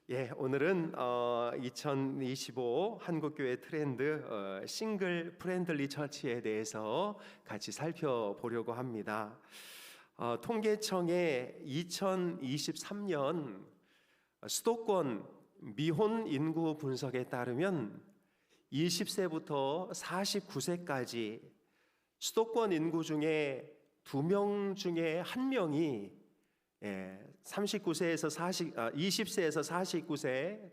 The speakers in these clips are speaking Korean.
오늘은 2025 한국교회 트렌드 싱글 프렌들리 처치에 대해서 같이 살펴보려고 합니다. 통계청의 2023년 수도권 미혼 인구 분석에 따르면 20세부터 49세까지 수도권 인구 중에 2명 중에 1명이 20세에서 49세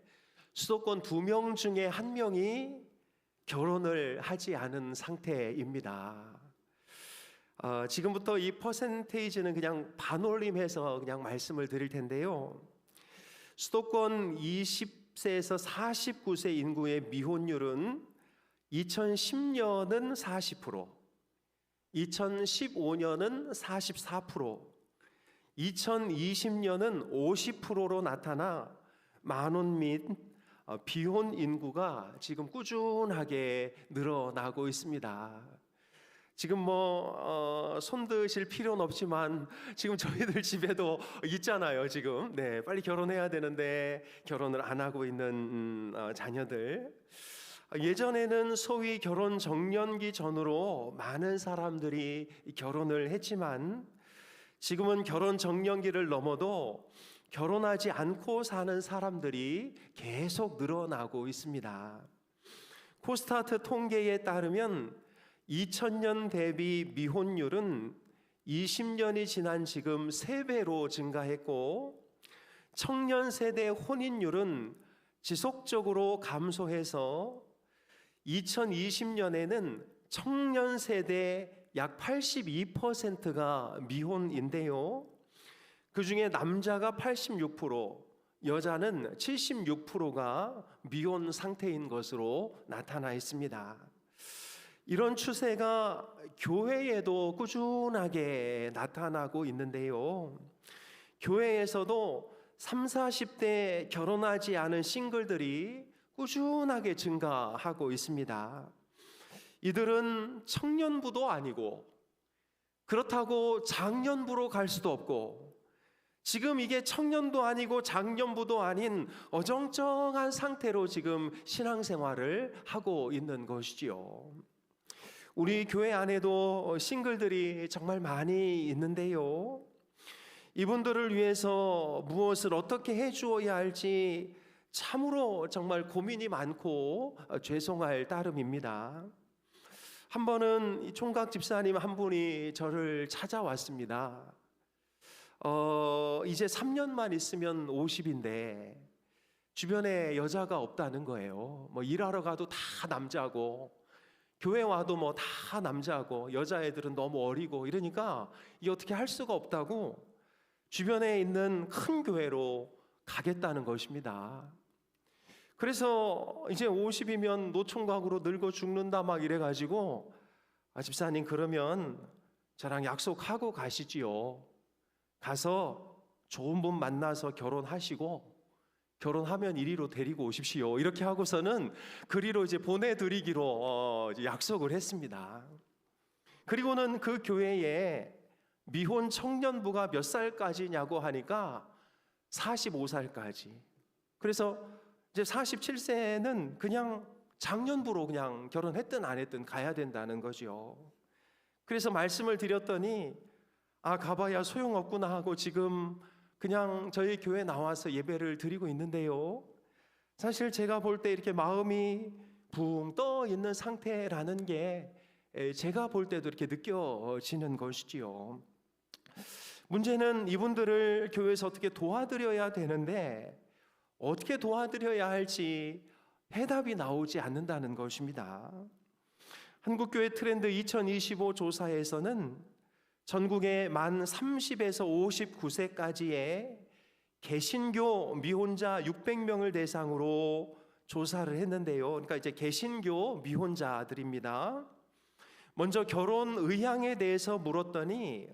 수도권 2명 중에 1명이 결혼을 하지 않은 상태입니다. 지금부터 이 퍼센테이지는 그냥 반올림해서 그냥 말씀을 드릴 텐데요. 수도권 20세에서 49세 인구의 미혼율은 2010년은 40%, 2015년은 44%, 2020년은 50%로 나타나 만혼 및 비혼 인구가 지금 꾸준하게 늘어나고 있습니다. 지금 손 드실 필요는 없지만 지금 저희들 집에도 있잖아요. 지금 빨리 결혼해야 되는데 결혼을 안 하고 있는 자녀들. 예전에는 소위 결혼 정년기 전후로 많은 사람들이 결혼을 했지만 지금은 결혼 정년기를 넘어도 결혼하지 않고 사는 사람들이 계속 늘어나고 있습니다. 코스타트 통계에 따르면 2000년 대비 미혼율은 20년이 지난 지금 3배로 증가했고, 청년 세대 혼인율은 지속적으로 감소해서 2020년에는 청년 세대 약 82%가 미혼인데요. 그 중에 남자가 86%, 여자는 76%가 미혼 상태인 것으로 나타나 있습니다. 이런 추세가 교회에도 꾸준하게 나타나고 있는데요. 교회에서도 30, 40대 결혼하지 않은 싱글들이 꾸준하게 증가하고 있습니다. 이들은 청년부도 아니고 그렇다고 장년부로 갈 수도 없고 지금 이게 청년도 아니고 장년부도 아닌 어정쩡한 상태로 지금 신앙생활을 하고 있는 것이지요. 우리 교회 안에도 싱글들이 정말 많이 있는데요. 이분들을 위해서 무엇을 어떻게 해주어야 할지 참으로 정말 고민이 많고 죄송할 따름입니다. 한 번은 이 총각 집사님 한 분이 저를 찾아왔습니다. 이제 3년만 있으면 50인데 주변에 여자가 없다는 거예요. 일하러 가도 다 남자고 교회 와도 다 남자고 여자애들은 너무 어리고 이러니까 이게 어떻게 할 수가 없다고 주변에 있는 큰 교회로 가겠다는 것입니다. 그래서 이제 50이면 노총각으로 늙어 죽는다 막 이래가지고 집사님 그러면 저랑 약속하고 가시지요. 가서 좋은 분 만나서 결혼하시고 결혼하면 이리로 데리고 오십시오. 이렇게 하고서는 그리로 이제 보내드리기로 약속을 했습니다. 그리고는 그 교회에 미혼 청년부가 몇 살까지냐고 하니까 45살까지. 그래서 이제 47세는 그냥 장년부로 그냥 결혼했든 안 했든 가야 된다는 거죠. 그래서 말씀을 드렸더니 가봐야 소용없구나 하고 지금 그냥 저희 교회 나와서 예배를 드리고 있는데요. 사실 제가 볼 때 이렇게 마음이 붕 떠 있는 상태라는 게 제가 볼 때도 이렇게 느껴지는 것이지요. 문제는 이분들을 교회에서 어떻게 도와드려야 되는데 어떻게 도와드려야 할지 해답이 나오지 않는다는 것입니다. 한국교회 트렌드 2025 조사에서는 전국의 만 30에서 59세까지의 개신교 미혼자 600명을 대상으로 조사를 했는데요. 그러니까 이제 개신교 미혼자들입니다. 먼저 결혼 의향에 대해서 물었더니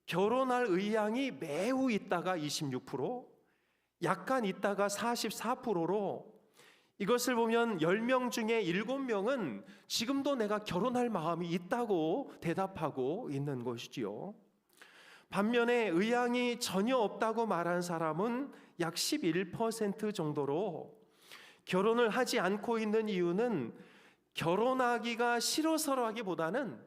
결혼할 의향이 매우 있다가 26%, 약간 있다가 44%로 이것을 보면 10명 중에 7명은 지금도 내가 결혼할 마음이 있다고 대답하고 있는 것이지요. 반면에 의향이 전혀 없다고 말한 사람은 약 11% 정도로 결혼을 하지 않고 있는 이유는 결혼하기가 싫어서라기보다는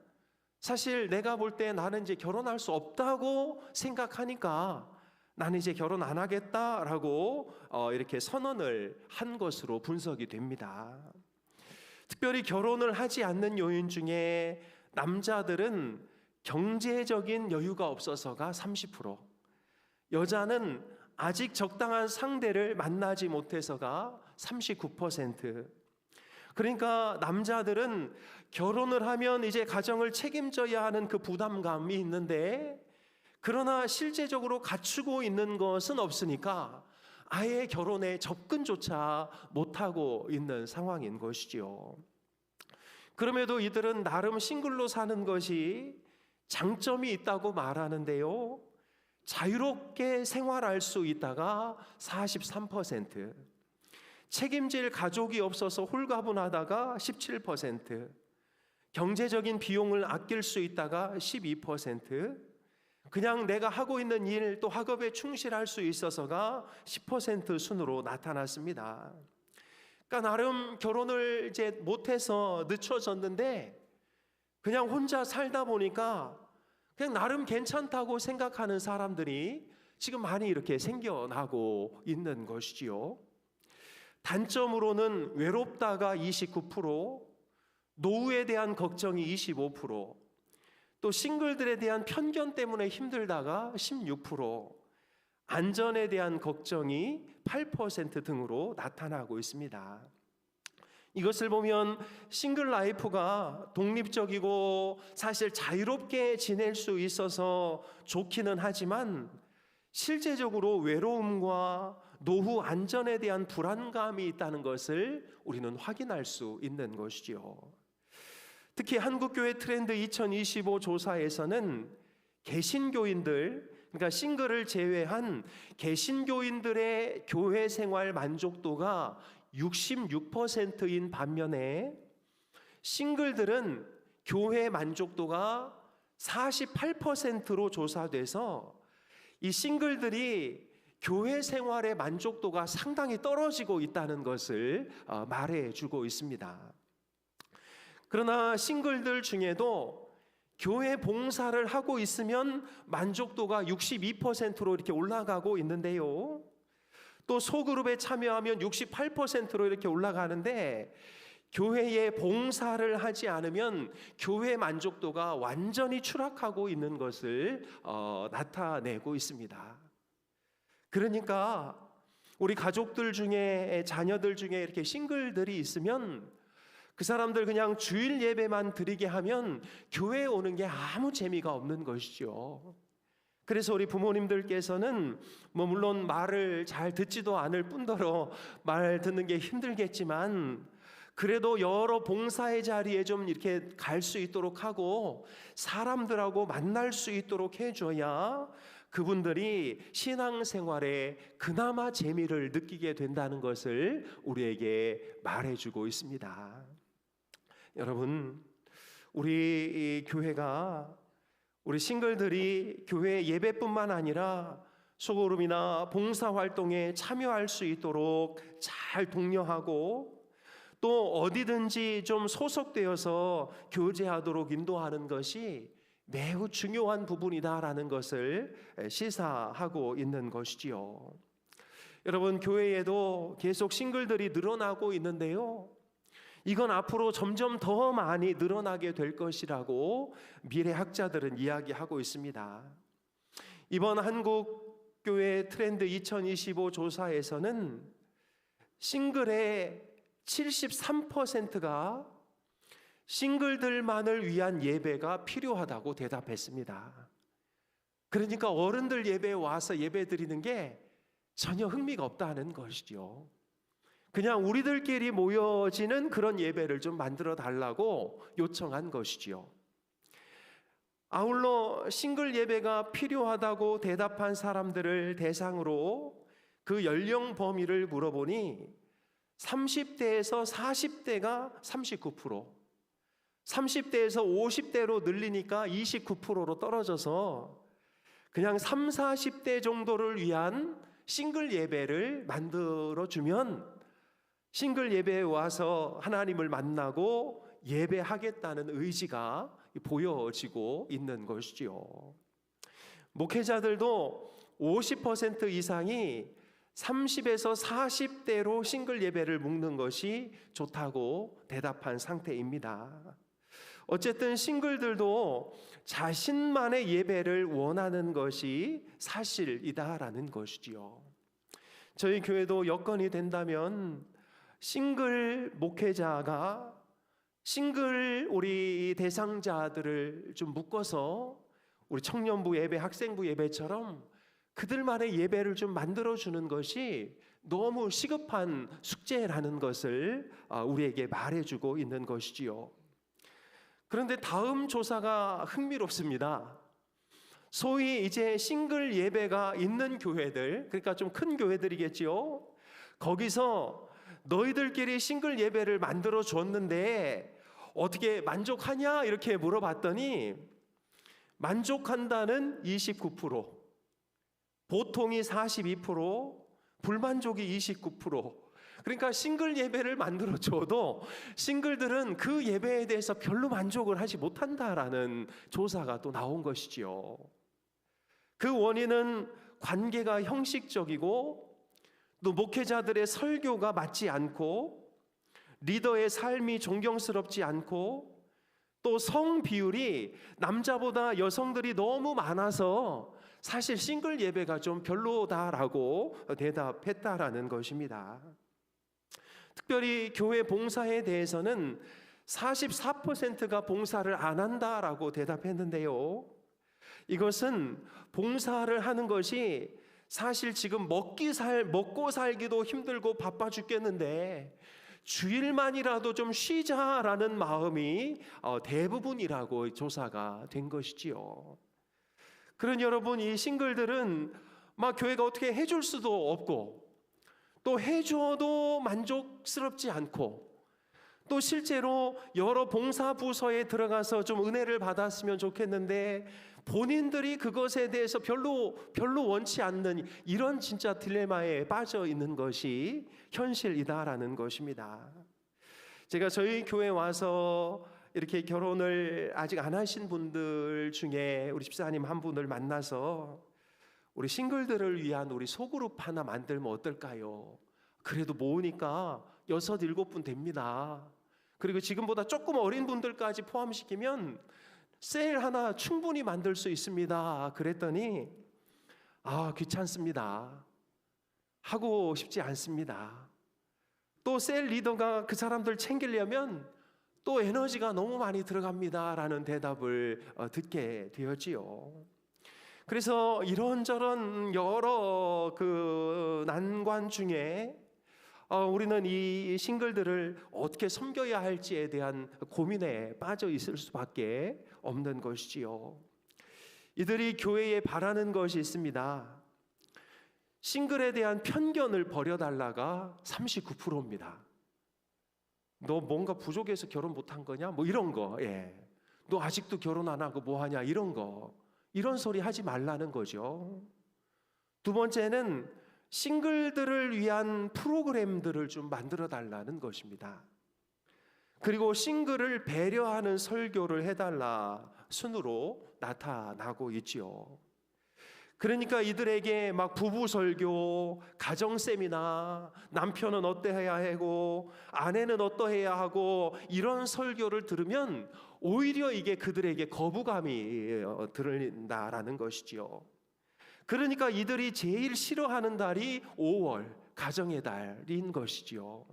사실 내가 볼 때 나는 이제 결혼할 수 없다고 생각하니까 나는 이제 결혼 안 하겠다라고 이렇게 선언을 한 것으로 분석이 됩니다. 특별히 결혼을 하지 않는 요인 중에 남자들은 경제적인 여유가 없어서가 30%, 여자는 아직 적당한 상대를 만나지 못해서가 39%. 그러니까 남자들은 결혼을 하면 이제 가정을 책임져야 하는 그 부담감이 있는데, 그러나 실제적으로 갖추고 있는 것은 없으니까 아예 결혼에 접근조차 못하고 있는 상황인 것이지요. 그럼에도 이들은 나름 싱글로 사는 것이 장점이 있다고 말하는데요, 자유롭게 생활할 수 있다가 43%, 책임질 가족이 없어서 홀가분하다가 17%, 경제적인 비용을 아낄 수 있다가 12%, 그냥 내가 하고 있는 일 또 학업에 충실할 수 있어서가 10% 순으로 나타났습니다. 그러니까 나름 결혼을 이제 못해서 늦춰졌는데 그냥 혼자 살다 보니까 그냥 나름 괜찮다고 생각하는 사람들이 지금 많이 이렇게 생겨나고 있는 것이지요. 단점으로는 외롭다가 29%, 노후에 대한 걱정이 25%, 또 싱글들에 대한 편견 때문에 힘들다가 16%, 안전에 대한 걱정이 8% 등으로 나타나고 있습니다. 이것을 보면 싱글 라이프가 독립적이고 사실 자유롭게 지낼 수 있어서 좋기는 하지만 실제적으로 외로움과 노후 안전에 대한 불안감이 있다는 것을 우리는 확인할 수 있는 것이지요. 특히 한국교회 트렌드 2025 조사에서는 개신교인들, 그러니까 싱글을 제외한 개신교인들의 교회 생활 만족도가 66%인 반면에 싱글들은 교회 만족도가 48%로 조사돼서 이 싱글들이 교회 생활의 만족도가 상당히 떨어지고 있다는 것을 말해주고 있습니다. 그러나 싱글들 중에도 교회 봉사를 하고 있으면 만족도가 62%로 이렇게 올라가고 있는데요, 또 소그룹에 참여하면 68%로 이렇게 올라가는데, 교회에 봉사를 하지 않으면 교회 만족도가 완전히 추락하고 있는 것을 나타내고 있습니다. 그러니까 우리 가족들 중에, 자녀들 중에 이렇게 싱글들이 있으면 그 사람들 그냥 주일 예배만 드리게 하면 교회에 오는 게 아무 재미가 없는 것이죠. 그래서 우리 부모님들께서는 물론 말을 잘 듣지도 않을 뿐더러 말 듣는 게 힘들겠지만 그래도 여러 봉사의 자리에 좀 이렇게 갈 수 있도록 하고 사람들하고 만날 수 있도록 해줘야 그분들이 신앙생활에 그나마 재미를 느끼게 된다는 것을 우리에게 말해주고 있습니다. 여러분, 우리 교회가 우리 싱글들이 교회 예배뿐만 아니라 소그룹이나 봉사활동에 참여할 수 있도록 잘 독려하고 또 어디든지 좀 소속되어서 교제하도록 인도하는 것이 매우 중요한 부분이다라는 것을 시사하고 있는 것이지요. 여러분, 교회에도 계속 싱글들이 늘어나고 있는데요, 이건 앞으로 점점 더 많이 늘어나게 될 것이라고 미래학자들은 이야기하고 있습니다. 이번 한국교회 트렌드 2025 조사에서는 싱글의 73%가 싱글들만을 위한 예배가 필요하다고 대답했습니다. 그러니까 어른들 예배에 와서 예배 드리는 게 전혀 흥미가 없다는 것이죠. 그냥 우리들끼리 모여지는 그런 예배를 좀 만들어 달라고 요청한 것이지요. 아울러 싱글 예배가 필요하다고 대답한 사람들을 대상으로 그 연령 범위를 물어보니 30대에서 40대가 39%, 30대에서 50대로 늘리니까 29%로 떨어져서 그냥 3, 40대 정도를 위한 싱글 예배를 만들어주면 싱글 예배에 와서 하나님을 만나고 예배하겠다는 의지가 보여지고 있는 것이지요. 목회자들도 50% 이상이 30에서 40대로 싱글 예배를 묶는 것이 좋다고 대답한 상태입니다. 어쨌든 싱글들도 자신만의 예배를 원하는 것이 사실이다라는 것이지요. 저희 교회도 여건이 된다면 싱글 목회자가 싱글 우리 대상자들을 좀 묶어서 우리 청년부 예배, 학생부 예배처럼 그들만의 예배를 좀 만들어주는 것이 너무 시급한 숙제라는 것을 우리에게 말해주고 있는 것이지요. 그런데 다음 조사가 흥미롭습니다. 소위 이제 싱글 예배가 있는 교회들, 그러니까 좀 큰 교회들이겠지요. 거기서 너희들끼리 싱글 예배를 만들어 줬는데 어떻게 만족하냐 이렇게 물어봤더니 만족한다는 29%, 보통이 42%, 불만족이 29%. 그러니까 싱글 예배를 만들어 줘도 싱글들은 그 예배에 대해서 별로 만족을 하지 못한다라는 조사가 또 나온 것이지요. 그 원인은 관계가 형식적이고 또 목회자들의 설교가 맞지 않고 리더의 삶이 존경스럽지 않고 또 성 비율이 남자보다 여성들이 너무 많아서 사실 싱글 예배가 좀 별로다라고 대답했다라는 것입니다. 특별히 교회 봉사에 대해서는 44%가 봉사를 안 한다라고 대답했는데요. 이것은 봉사를 하는 것이 사실 지금 먹고 살기도 힘들고 바빠 죽겠는데 주일만이라도 좀 쉬자라는 마음이 대부분이라고 조사가 된 것이지요. 그런 여러분, 이 싱글들은 막 교회가 어떻게 해줄 수도 없고 또 해줘도 만족스럽지 않고 또 실제로 여러 봉사 부서에 들어가서 좀 은혜를 받았으면 좋겠는데 본인들이 그것에 대해서 별로 원치 않는 이런 진짜 딜레마에 빠져 있는 것이 현실이다라는 것입니다. 제가 저희 교회 와서 이렇게 결혼을 아직 안 하신 분들 중에 우리 집사님 한 분을 만나서 우리 싱글들을 위한 우리 소그룹 하나 만들면 어떨까요? 그래도 모으니까 6, 7분 됩니다. 그리고 지금보다 조금 어린 분들까지 포함시키면 셀 하나 충분히 만들 수 있습니다. 그랬더니 귀찮습니다. 하고 싶지 않습니다. 또 셀 리더가 그 사람들 챙기려면 또 에너지가 너무 많이 들어갑니다 라는 대답을 듣게 되었지요. 그래서 이런저런 여러 그 난관 중에 우리는 이 싱글들을 어떻게 섬겨야 할지에 대한 고민에 빠져 있을 수밖에 없는 것이지요. 이들이 교회에 바라는 것이 있습니다. 싱글에 대한 편견을 버려달라가 39%입니다. 너 뭔가 부족해서 결혼 못한 거냐? 뭐 이런 거. 너 아직도 결혼 안 하고 뭐 하냐? 이런 거. 이런 소리 하지 말라는 거죠. 두 번째는 싱글들을 위한 프로그램들을 좀 만들어 달라는 것입니다. 그리고 싱글을 배려하는 설교를 해달라 순으로 나타나고 있지요. 그러니까 이들에게 막 부부 설교, 가정 세미나, 남편은 어떠해야 하고 아내는 어떠해야 하고 이런 설교를 들으면 오히려 이게 그들에게 거부감이 들린다라는 것이지요. 그러니까 이들이 제일 싫어하는 달이 5월, 가정의 달인 것이지요.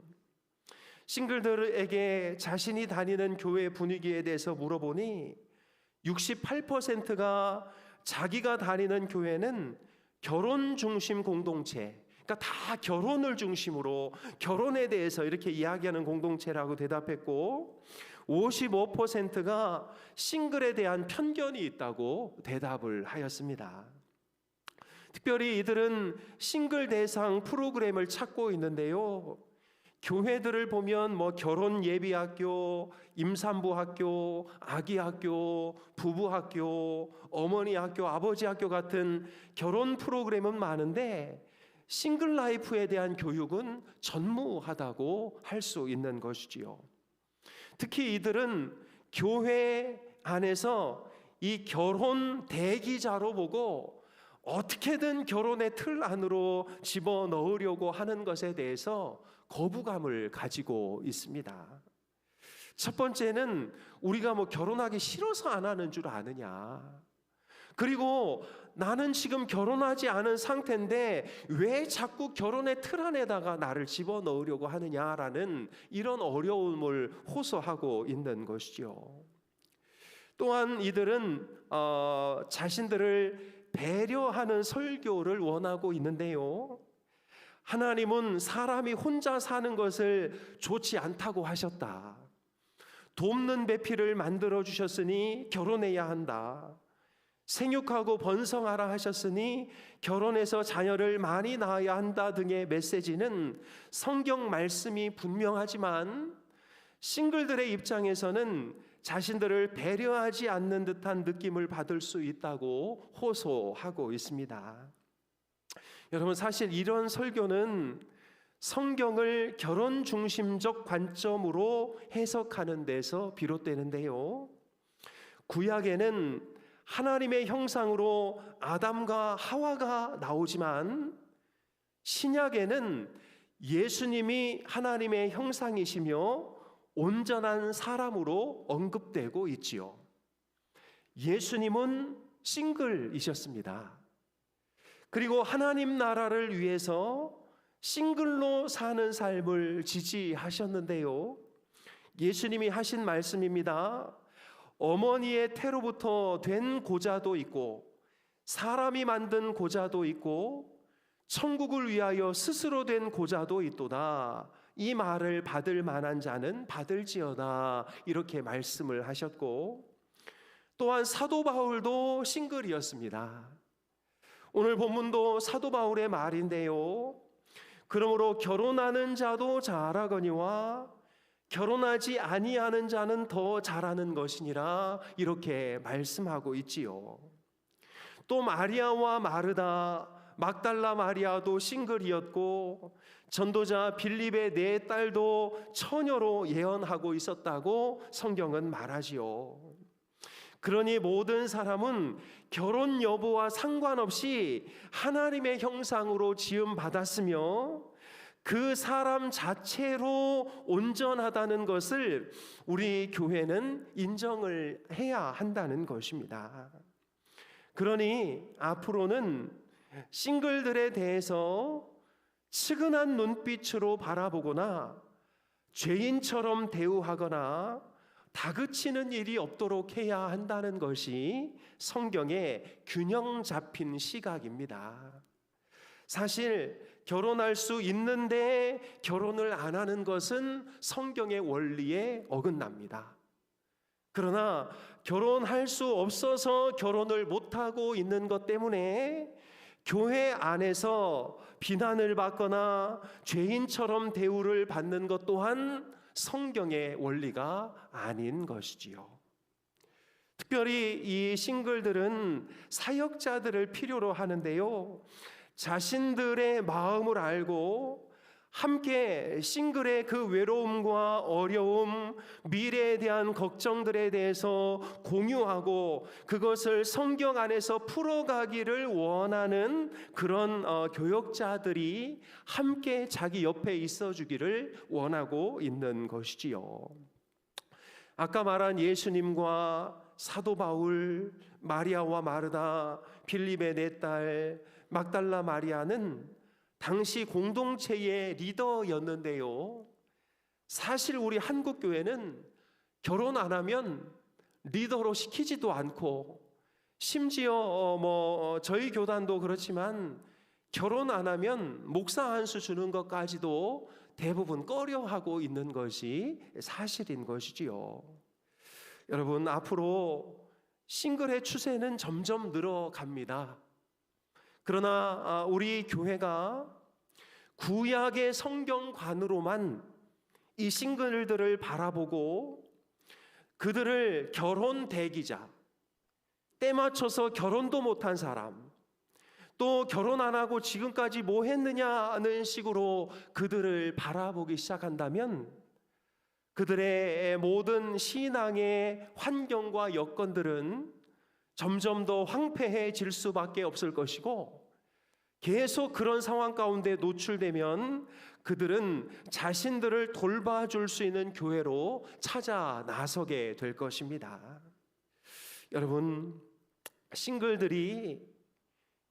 싱글들에게 자신이 다니는 교회 분위기에 대해서 물어보니 68%가 자기가 다니는 교회는 결혼 중심 공동체, 그러니까 다 결혼을 중심으로 결혼에 대해서 이렇게 이야기하는 공동체라고 대답했고 55%가 싱글에 대한 편견이 있다고 대답을 하였습니다. 특별히 이들은 싱글 대상 프로그램을 찾고 있는데요. 교회들을 보면 뭐 결혼 예비학교, 임산부 학교, 아기 학교, 부부 학교, 어머니 학교, 아버지 학교 같은 결혼 프로그램은 많은데 싱글 라이프에 대한 교육은 전무하다고 할 수 있는 것이지요. 특히 이들은 교회 안에서 이 결혼 대기자로 보고 어떻게든 결혼의 틀 안으로 집어넣으려고 하는 것에 대해서 거부감을 가지고 있습니다. 첫 번째는 우리가 뭐 결혼하기 싫어서 안 하는 줄 아느냐, 그리고 나는 지금 결혼하지 않은 상태인데 왜 자꾸 결혼의 틀 안에다가 나를 집어넣으려고 하느냐라는 이런 어려움을 호소하고 있는 것이죠. 또한 이들은 자신들을 배려하는 설교를 원하고 있는데요, 하나님은 사람이 혼자 사는 것을 좋지 않다고 하셨다. 돕는 배필을 만들어 주셨으니 결혼해야 한다. 생육하고 번성하라 하셨으니 결혼해서 자녀를 많이 낳아야 한다 등의 메시지는 성경 말씀이 분명하지만 싱글들의 입장에서는 자신들을 배려하지 않는 듯한 느낌을 받을 수 있다고 호소하고 있습니다. 여러분, 사실 이런 설교는 성경을 결혼 중심적 관점으로 해석하는 데서 비롯되는데요, 구약에는 하나님의 형상으로 아담과 하와가 나오지만 신약에는 예수님이 하나님의 형상이시며 온전한 사람으로 언급되고 있지요. 예수님은 싱글이셨습니다. 그리고 하나님 나라를 위해서 싱글로 사는 삶을 지지하셨는데요, 예수님이 하신 말씀입니다. 어머니의 태로부터 된 고자도 있고 사람이 만든 고자도 있고 천국을 위하여 스스로 된 고자도 있도다. 이 말을 받을 만한 자는 받을지어다. 이렇게 말씀을 하셨고, 또한 사도 바울도 싱글이었습니다. 오늘 본문도 사도 바울의 말인데요, 그러므로 결혼하는 자도 잘하거니와 결혼하지 아니하는 자는 더 잘하는 것이니라, 이렇게 말씀하고 있지요. 또 마리아와 마르다, 막달라 마리아도 싱글이었고 전도자 빌립의 네 딸도 처녀로 예언하고 있었다고 성경은 말하지요. 그러니 모든 사람은 결혼 여부와 상관없이 하나님의 형상으로 지음 받았으며 그 사람 자체로 온전하다는 것을 우리 교회는 인정을 해야 한다는 것입니다. 그러니 앞으로는 싱글들에 대해서 측은한 눈빛으로 바라보거나 죄인처럼 대우하거나 다그치는 일이 없도록 해야 한다는 것이 성경의 균형 잡힌 시각입니다. 사실 결혼할 수 있는데 결혼을 안 하는 것은 성경의 원리에 어긋납니다. 그러나 결혼할 수 없어서 결혼을 못하고 있는 것 때문에 교회 안에서 비난을 받거나 죄인처럼 대우를 받는 것 또한 성경의 원리가 아닌 것이지요. 특별히 이 싱글들은 사역자들을 필요로 하는데요, 자신들의 마음을 알고 함께 싱글의 그 외로움과 어려움, 미래에 대한 걱정들에 대해서 공유하고 그것을 성경 안에서 풀어가기를 원하는 그런 교역자들이 함께 자기 옆에 있어주기를 원하고 있는 것이지요. 아까 말한 예수님과 사도 바울, 마리아와 마르다, 빌립의 네 딸, 막달라 마리아는 당시 공동체의 리더였는데요, 사실 우리 한국 교회는 결혼 안 하면 리더로 시키지도 않고, 심지어 저희 교단도 그렇지만 결혼 안 하면 목사 한 수 주는 것까지도 대부분 꺼려하고 있는 것이 사실인 것이지요. 여러분, 앞으로 싱글의 추세는 점점 늘어갑니다. 그러나 우리 교회가 구약의 성경관으로만 이 싱글들을 바라보고 그들을 결혼 대기자, 때 맞춰서 결혼도 못한 사람, 또 결혼 안 하고 지금까지 뭐 했느냐는 식으로 그들을 바라보기 시작한다면 그들의 모든 신앙의 환경과 여건들은 점점 더 황폐해질 수밖에 없을 것이고, 계속 그런 상황 가운데 노출되면 그들은 자신들을 돌봐줄 수 있는 교회로 찾아 나서게 될 것입니다. 여러분, 싱글들이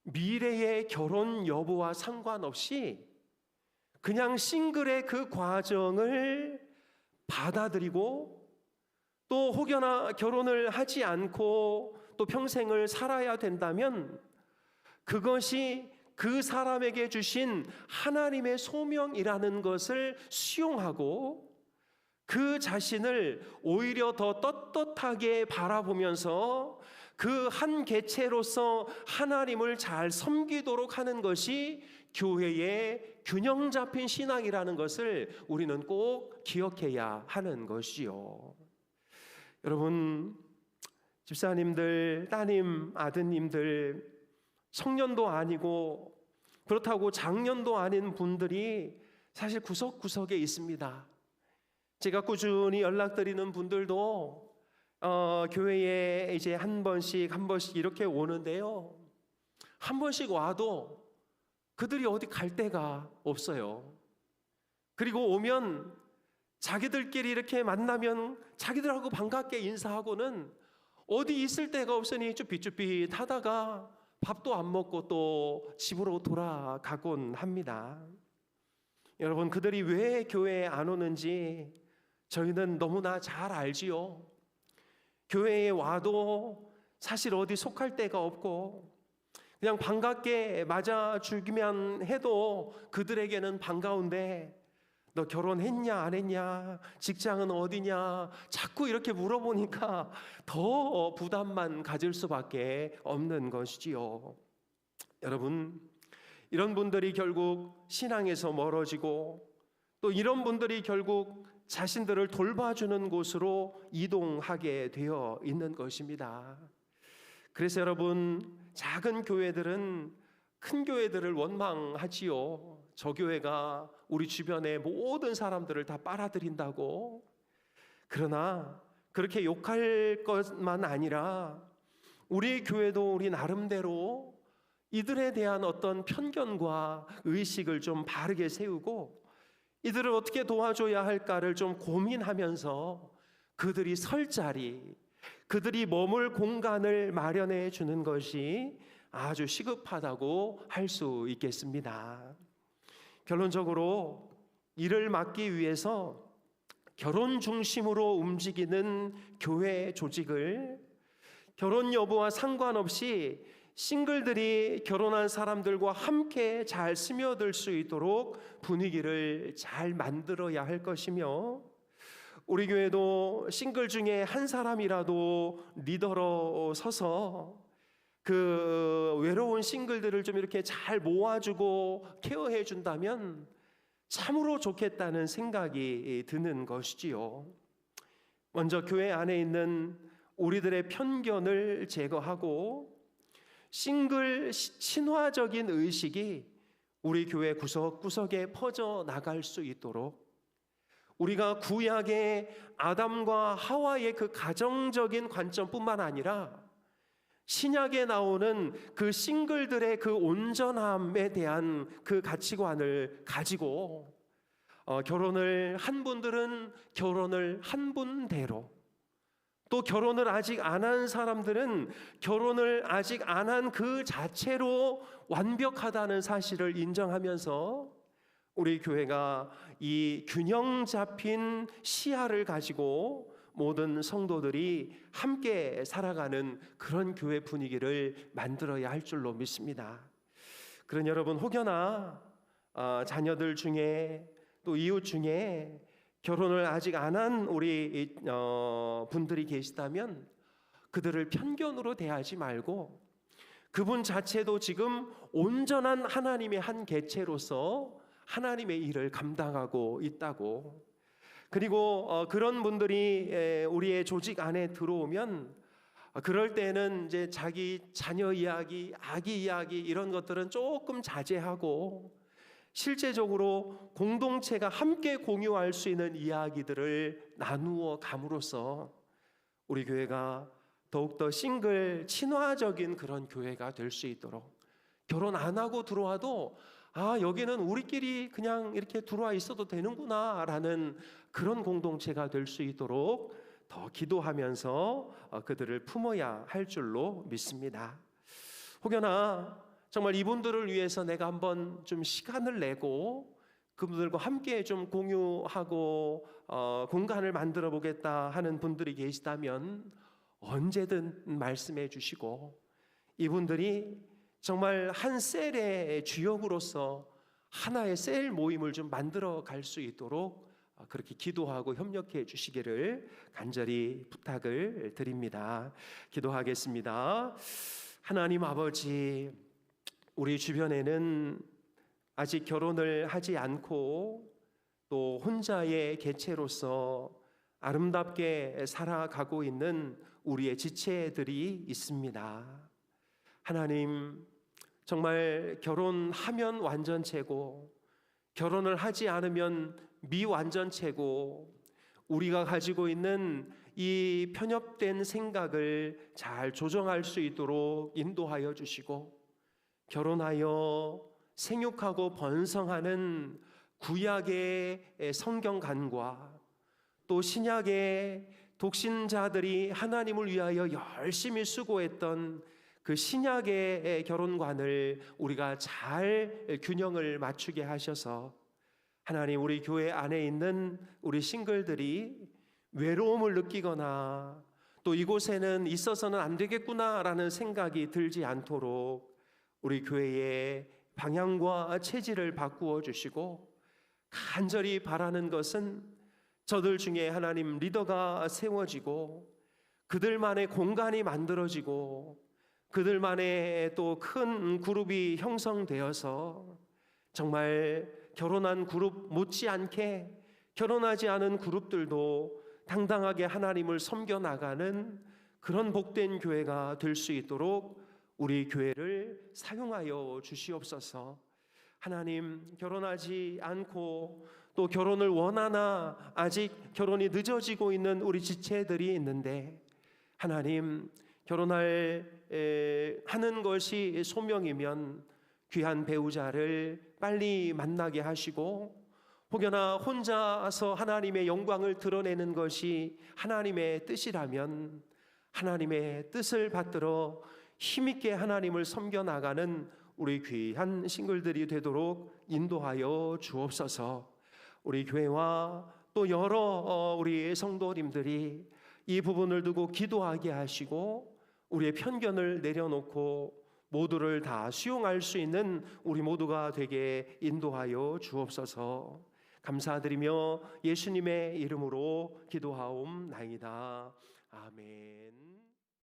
미래의 결혼 여부와 상관없이 그냥 싱글의 그 과정을 받아들이고, 또 혹여나 결혼을 하지 않고 또 평생을 살아야 된다면 그것이 그 사람에게 주신 하나님의 소명이라는 것을 수용하고 그 자신을 오히려 더 떳떳하게 바라보면서 그 한 개체로서 하나님을 잘 섬기도록 하는 것이 교회의 균형 잡힌 신앙이라는 것을 우리는 꼭 기억해야 하는 것이요. 여러분, 집사님들, 따님, 아드님들, 청년도 아니고 그렇다고 장년도 아닌 분들이 사실 구석구석에 있습니다. 제가 꾸준히 연락드리는 분들도 교회에 이제 한 번씩 이렇게 오는데요, 한 번씩 와도 그들이 어디 갈 데가 없어요. 그리고 오면 자기들끼리 이렇게 만나면 자기들하고 반갑게 인사하고는 어디 있을 데가 없으니 쭈삣쭈삣 하다가 밥도 안 먹고 또 집으로 돌아가곤 합니다. 여러분, 그들이 왜 교회에 안 오는지 저희는 너무나 잘 알지요. 교회에 와도 사실 어디 속할 데가 없고 그냥 반갑게 맞아주기만 해도 그들에게는 반가운데, 너 결혼했냐 안 했냐, 직장은 어디냐, 자꾸 이렇게 물어보니까 더 부담만 가질 수밖에 없는 것이지요. 여러분, 이런 분들이 결국 신앙에서 멀어지고, 또 이런 분들이 결국 자신들을 돌봐주는 곳으로 이동하게 되어 있는 것입니다. 그래서 여러분, 작은 교회들은 큰 교회들을 원망하지요. 저 교회가 우리 주변의 모든 사람들을 다 빨아들인다고. 그러나 그렇게 욕할 것만 아니라 우리 교회도 우리 나름대로 이들에 대한 어떤 편견과 의식을 좀 바르게 세우고 이들을 어떻게 도와줘야 할까를 좀 고민하면서 그들이 설 자리, 그들이 머물 공간을 마련해 주는 것이 아주 시급하다고 할 수 있겠습니다. 결론적으로 이를 막기 위해서 결혼 중심으로 움직이는 교회 조직을 결혼 여부와 상관없이 싱글들이 결혼한 사람들과 함께 잘 스며들 수 있도록 분위기를 잘 만들어야 할 것이며, 우리 교회도 싱글 중에 한 사람이라도 리더로 서서 그 외로운 싱글들을 좀 이렇게 잘 모아주고 케어해 준다면 참으로 좋겠다는 생각이 드는 것이지요. 먼저 교회 안에 있는 우리들의 편견을 제거하고 싱글 친화적인 의식이 우리 교회 구석구석에 퍼져 나갈 수 있도록, 우리가 구약의 아담과 하와의 그 가정적인 관점뿐만 아니라 신약에 나오는 그 싱글들의 그 온전함에 대한 그 가치관을 가지고 결혼을 한 분들은 결혼을 한 분대로, 또 결혼을 아직 안 한 사람들은 결혼을 아직 안 한 그 자체로 완벽하다는 사실을 인정하면서 우리 교회가 이 균형 잡힌 시야를 가지고 모든 성도들이 함께 살아가는 그런 교회 분위기를 만들어야 할 줄로 믿습니다. 그런 여러분, 혹여나 자녀들 중에 또 이웃 중에 결혼을 아직 안 한 우리 분들이 계시다면 그들을 편견으로 대하지 말고 그분 자체도 지금 온전한 하나님의 한 개체로서 하나님의 일을 감당하고 있다고, 그리고 그런 분들이 우리의 조직 안에 들어오면 그럴 때는 이제 자기 자녀 이야기, 아기 이야기 이런 것들은 조금 자제하고 실제적으로 공동체가 함께 공유할 수 있는 이야기들을 나누어 감으로써 우리 교회가 더욱더 싱글 친화적인 그런 교회가 될 수 있도록, 결혼 안 하고 들어와도 여기는 우리끼리 그냥 이렇게 들어와 있어도 되는구나 라는 그런 공동체가 될 수 있도록 더 기도하면서 그들을 품어야 할 줄로 믿습니다. 혹여나 정말 이분들을 위해서 내가 한번 좀 시간을 내고 그분들과 함께 좀 공유하고 공간을 만들어 보겠다 하는 분들이 계시다면 언제든 말씀해 주시고, 이분들이 정말 한 셀의 주역으로서 하나의 셀 모임을 좀 만들어 갈 수 있도록 그렇게 기도하고 협력해 주시기를 간절히 부탁을 드립니다. 기도하겠습니다. 하나님 아버지, 우리 주변에는 아직 결혼을 하지 않고 또 혼자의 개체로서 아름답게 살아가고 있는 우리의 지체들이 있습니다. 하나님, 정말 결혼하면 완전체고 결혼을 하지 않으면 미완전체고, 우리가 가지고 있는 이 편협된 생각을 잘 조정할 수 있도록 인도하여 주시고, 결혼하여 생육하고 번성하는 구약의 성경관과 또 신약의 독신자들이 하나님을 위하여 열심히 수고했던 그 신약의 결혼관을 우리가 잘 균형을 맞추게 하셔서 하나님, 우리 교회 안에 있는 우리 싱글들이 외로움을 느끼거나 또 이곳에는 있어서는 안 되겠구나라는 생각이 들지 않도록 우리 교회의 방향과 체질을 바꾸어 주시고, 간절히 바라는 것은 저들 중에 하나님 리더가 세워지고 그들만의 공간이 만들어지고 그들만의 또 큰 그룹이 형성되어서 정말 결혼한 그룹 못지않게 결혼하지 않은 그룹들도 당당하게 하나님을 섬겨나가는 그런 복된 교회가 될 수 있도록 우리 교회를 사용하여 주시옵소서. 하나님, 결혼하지 않고 또 결혼을 원하나 아직 결혼이 늦어지고 있는 우리 지체들이 있는데, 하나님, 하는 것이 소명이면 귀한 배우자를 빨리 만나게 하시고, 혹여나 혼자서 하나님의 영광을 드러내는 것이 하나님의 뜻이라면 하나님의 뜻을 받들어 힘있게 하나님을 섬겨나가는 우리 귀한 싱글들이 되도록 인도하여 주옵소서. 우리 교회와 또 여러 우리 성도님들이 이 부분을 두고 기도하게 하시고 우리의 편견을 내려놓고 모두를 다 수용할 수 있는 우리 모두가 되게 인도하여 주옵소서. 감사드리며 예수님의 이름으로 기도하옵나이다. 아멘.